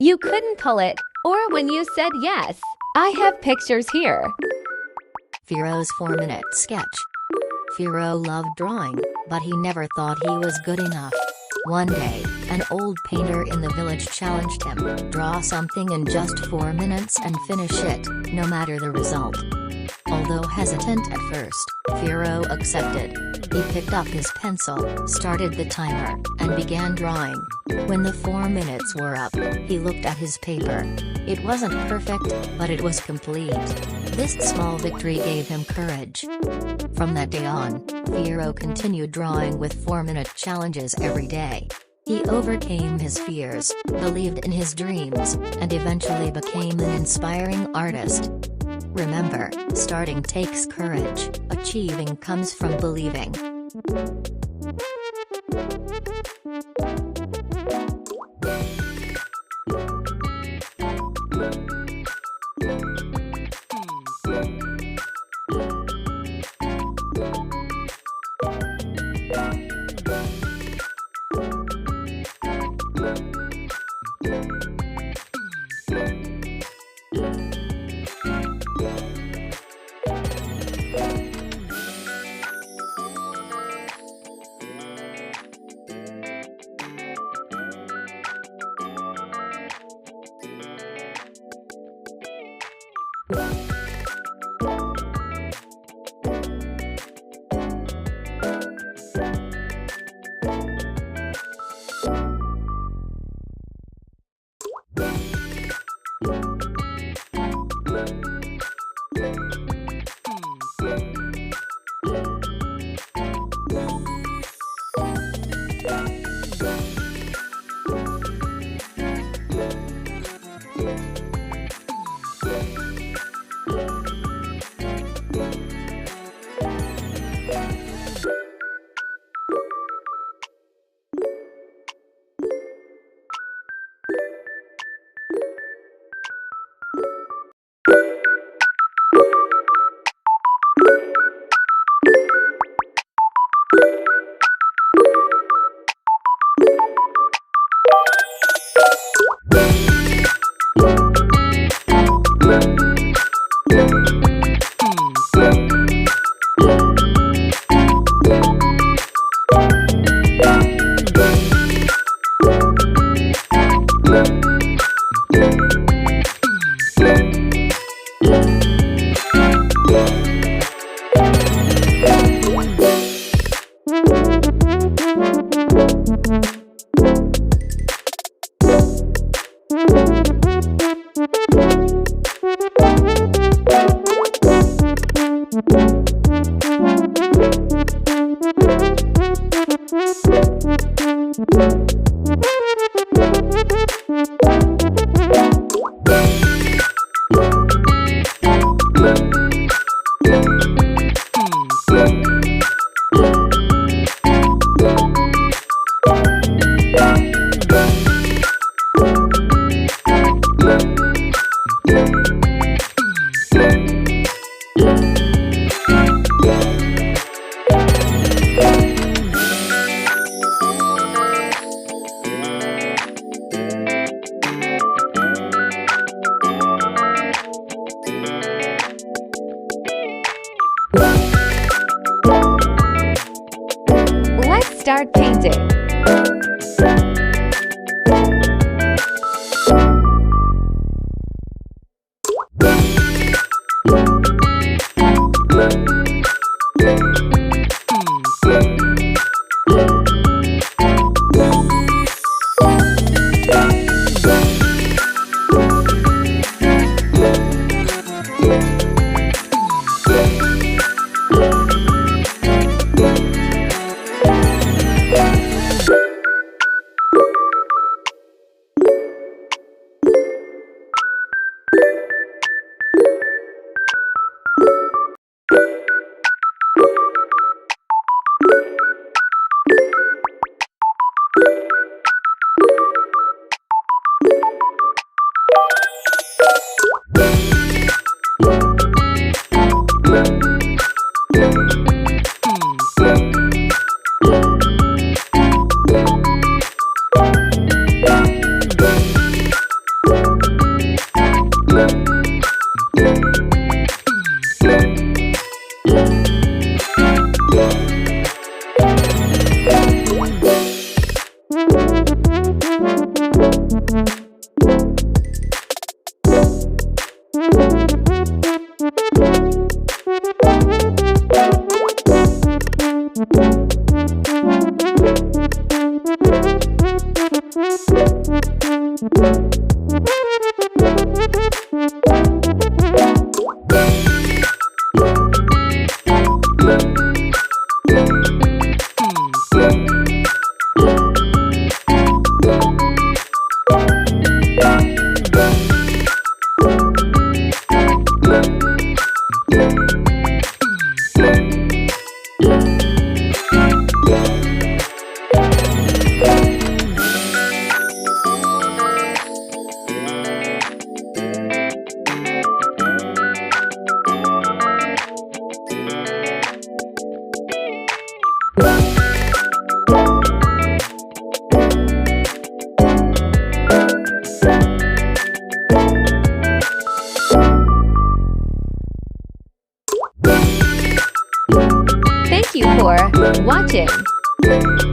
You couldn't pull it, or when you said yes. I have pictures here. FİRO's 4-minute sketch. FİRO loved drawing, but he never thought he was good enough. One day, an old painter in the village challenged him, draw something in just 4 minutes and finish it, no matter the result. Although hesitant at first, FİRO accepted. He picked up his pencil, started the timer, and began drawing. When the 4 minutes were up, he looked at his paper. It wasn't perfect, but it was complete. This small victory gave him courage. From that day on, FİRO continued drawing with 4-minute challenges every day. He overcame his fears, believed in his dreams, and eventually became an inspiring artist. Remember, starting takes courage, achieving comes from believing. Let's start painting. Thank you for watching.